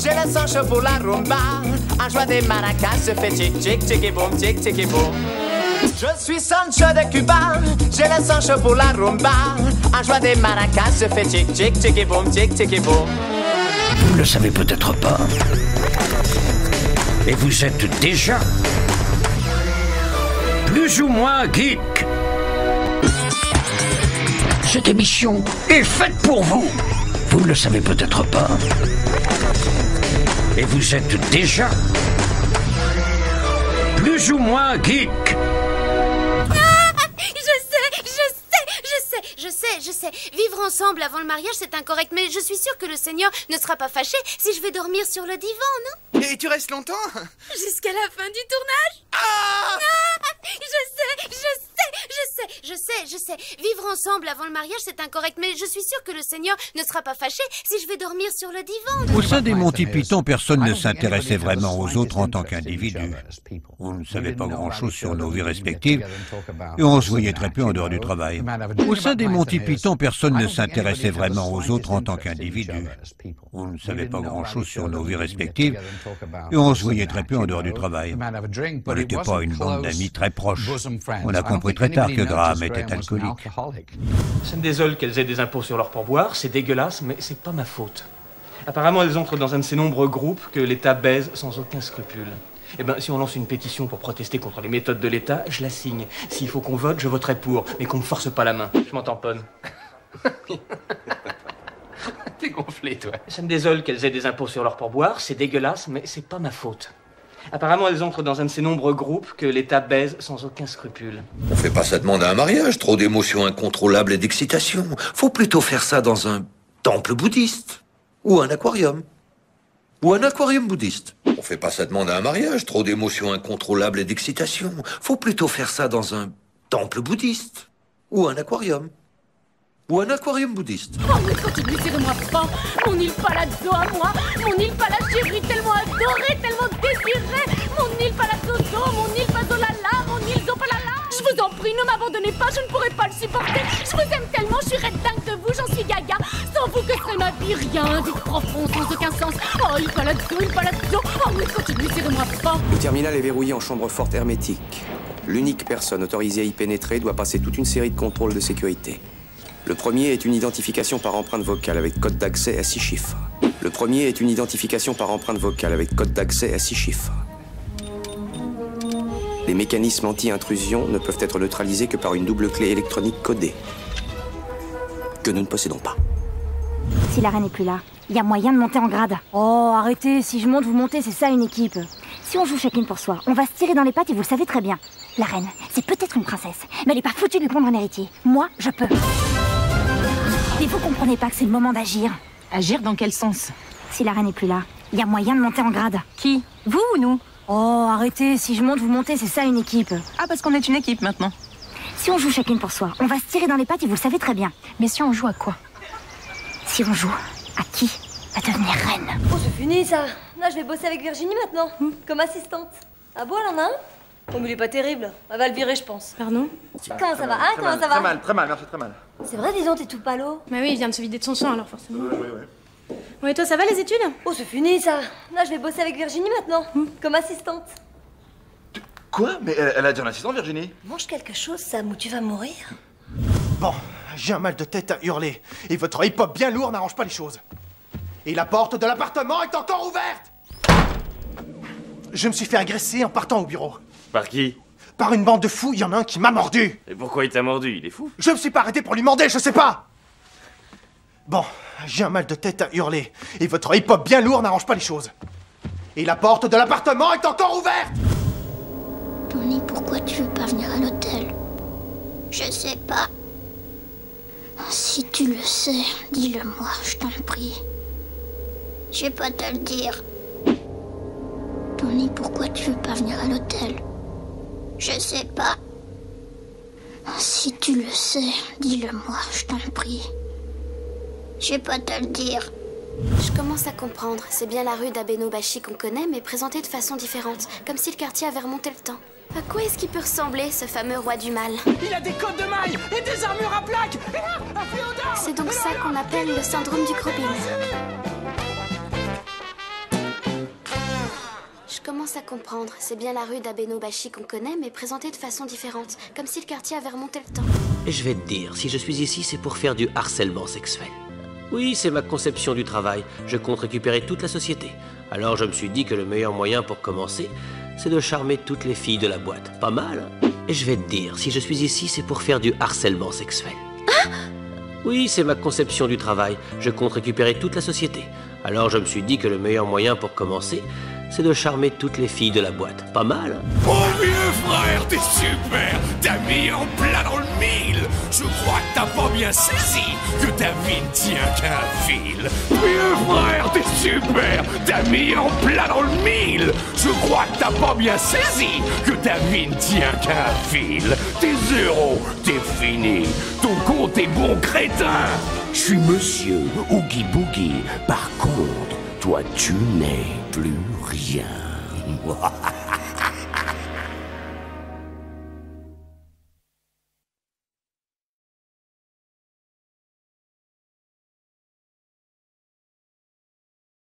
j'ai le sang chaud pour la rumba. Un joie des maracas se fait tic tic tic et boum tic tic et boum. Je suis Sancho de Cuba, j'ai le sang chaud pour la rumba. Un joie des maracas se fait tic tic tic et boum tic tic et boum. Vous ne le savez peut-être pas. Et vous êtes déjà plus ou moins geek. Cette émission est faite pour vous. Vous ne le savez peut-être pas. Et vous êtes déjà plus ou moins geek. Je sais. Vivre ensemble avant le mariage, c'est incorrect. Mais je suis sûre que le Seigneur ne sera pas fâché si je vais dormir sur le divan, non? Et tu restes longtemps? Jusqu'à la fin du tournage. Je sais. Vivre ensemble avant le mariage, c'est incorrect. Mais je suis sûre que le Seigneur ne sera pas fâché si je vais dormir sur le divan. Au sein des Monty Python, personne ne s'intéressait vraiment aux autres en tant qu'individus. Vous ne savez pas grand-chose sur nos vies respectives et on se voyait très peu en dehors du travail. Au sein des Monty Python, personne ne s'intéressait vraiment aux autres en tant qu'individus. Vous ne savez pas grand-chose sur nos vies respectives et on se voyait très peu en dehors du travail. On n'était pas une bande d'amis très proches. On a compris très tard que Graham était alcoolique. Ça me désole qu'elles aient des impôts sur leur pourboire, c'est dégueulasse, mais c'est pas ma faute. Apparemment, elles entrent dans un de ces nombreux groupes que l'État baise sans aucun scrupule. Eh ben, si on lance une pétition pour protester contre les méthodes de l'État, je la signe. S'il faut qu'on vote, je voterai pour, mais qu'on me force pas la main. Je m'en tamponne. T'es gonflé, toi. Ça me désole qu'elles aient des impôts sur leur pourboire, c'est dégueulasse, mais c'est pas ma faute. Apparemment, elles entrent dans un de ces nombreux groupes que l'État baise sans aucun scrupule. On fait pas ça demander à un mariage, trop d'émotions incontrôlables et d'excitation. Faut plutôt faire ça dans un temple bouddhiste. Ou un aquarium. Ou un aquarium bouddhiste. On fait pas ça demander à un mariage, trop d'émotions incontrôlables et d'excitation. Faut plutôt faire ça dans un temple bouddhiste. Ou un aquarium. Ou un aquarium bouddhiste. Oh, mais continue, c'est de moi pas. Mon île Palazzo à moi. Mon île Palazzo tellement adorée, tellement désirée. Mon île Palazzo, mon île Pazolala, mon île Zopalala. Je vous en prie, ne m'abandonnez pas, je ne pourrai pas le supporter. Je vous aime tellement, je suis red dingue de vous, j'en suis gaga. Sans vous, que serait ma vie? Rien, vide profond, sans aucun sens. Oh, île Palazzo. Oh, mais continue, c'est de moi pas. Le terminal est verrouillé en chambre forte hermétique. L'unique personne autorisée à y pénétrer doit passer toute une série de contrôles de sécurité. Le premier est une identification par empreinte vocale avec code d'accès à 6 chiffres. Les mécanismes anti-intrusion ne peuvent être neutralisés que par une double clé électronique codée, que nous ne possédons pas. Si la reine n'est plus là, il y a moyen de monter en grade. Oh, arrêtez, si je monte, vous montez, c'est ça une équipe. Si on joue chacune pour soi, on va se tirer dans les pattes et vous le savez très bien. La reine, c'est peut-être une princesse, mais elle n'est pas foutue de lui prendre un héritier. Moi, je peux. Et vous comprenez pas que c'est le moment d'agir. Agir dans quel sens? Si la reine n'est plus là, il y a moyen de monter en grade. Qui? Vous ou nous? Oh, arrêtez, si je monte, vous montez, c'est ça une équipe. Ah, parce qu'on est une équipe maintenant. Si on joue chacune pour soi, on va se tirer dans les pattes et vous le savez très bien. Mais si on joue à quoi? Si on joue à qui va devenir reine. Oh, c'est fini ça. Là, je vais bosser avec Virginie maintenant, comme assistante. Ah bon, elle en a un? Oh, mais il est pas terrible. Elle va le virer, je pense. Pardon? Comment ça va, hein? Comment ça va? Très mal, merci, très mal. C'est vrai, disons, t'es tout palo. Bah oui, il vient de se vider de son sang alors forcément. Oui. Bon, et toi, ça va les études? Oh, c'est fini ça. Là, je vais bosser avec Virginie maintenant, comme assistante. Quoi? Mais elle a déjà un assistant, Virginie? Mange quelque chose, Sam, ou tu vas mourir. Bon, j'ai un mal de tête à hurler. Et votre hip-hop bien lourd n'arrange pas les choses. Et la porte de l'appartement est encore ouverte! Je me suis fait agresser en partant au bureau. Par qui? Par une bande de fous, il y en a un qui m'a mordu. Et pourquoi il t'a mordu? Il est fou? Je me suis pas arrêté pour lui demander, je sais pas. Bon, j'ai un mal de tête à hurler. Et votre hip-hop bien lourd n'arrange pas les choses. Et la porte de l'appartement est encore ouverte! Tony, pourquoi tu veux pas venir à l'hôtel? Je sais pas. Si tu le sais, dis-le-moi, je t'en prie. Je vais pas te le dire. Tony, pourquoi tu veux pas venir à l'hôtel? Je sais pas. Si tu le sais, dis-le-moi, je t'en prie. Je vais pas te le dire. Je commence à comprendre. C'est bien la rue d'Abenobashi qu'on connaît, mais présentée de façon différente. Comme si le quartier avait remonté le temps. À quoi est-ce qu'il peut ressembler, ce fameux roi du mal? Il a des côtes de mailles et des armures à plaques. Et là, un féodal. C'est donc ça qu'on appelle le syndrome du Krobin. commence à comprendre. C'est bien la rue d'Abenobashi qu'on connaît, mais présentée de façon différente. Comme si le quartier avait remonté le temps. Et je vais te dire, si je suis ici, c'est pour faire du harcèlement sexuel. Oui, c'est ma conception du travail. Je compte récupérer toute la société. Alors je me suis dit que le meilleur moyen pour commencer, c'est de charmer toutes les filles de la boîte. Pas mal, hein? Et je vais te dire, si je suis ici, c'est pour faire du harcèlement sexuel. Oui, c'est ma conception du travail. Je compte récupérer toute la société. Alors je me suis dit que le meilleur moyen pour commencer, c'est de charmer toutes les filles de la boîte. Pas mal, hein? Oh vieux frère, t'es super! T'as mis en plein dans le mille! Je crois que t'as pas bien saisi que ta vie ne tient qu'à un fil! Vieux frère, t'es super! T'as mis en plein dans le mille! Je crois que t'as pas bien saisi que ta vie ne tient qu'à un fil! T'es zéro, t'es fini! Ton compte est bon crétin! Je suis monsieur Oogie Boogie. Par contre, toi tu n'es plus rien.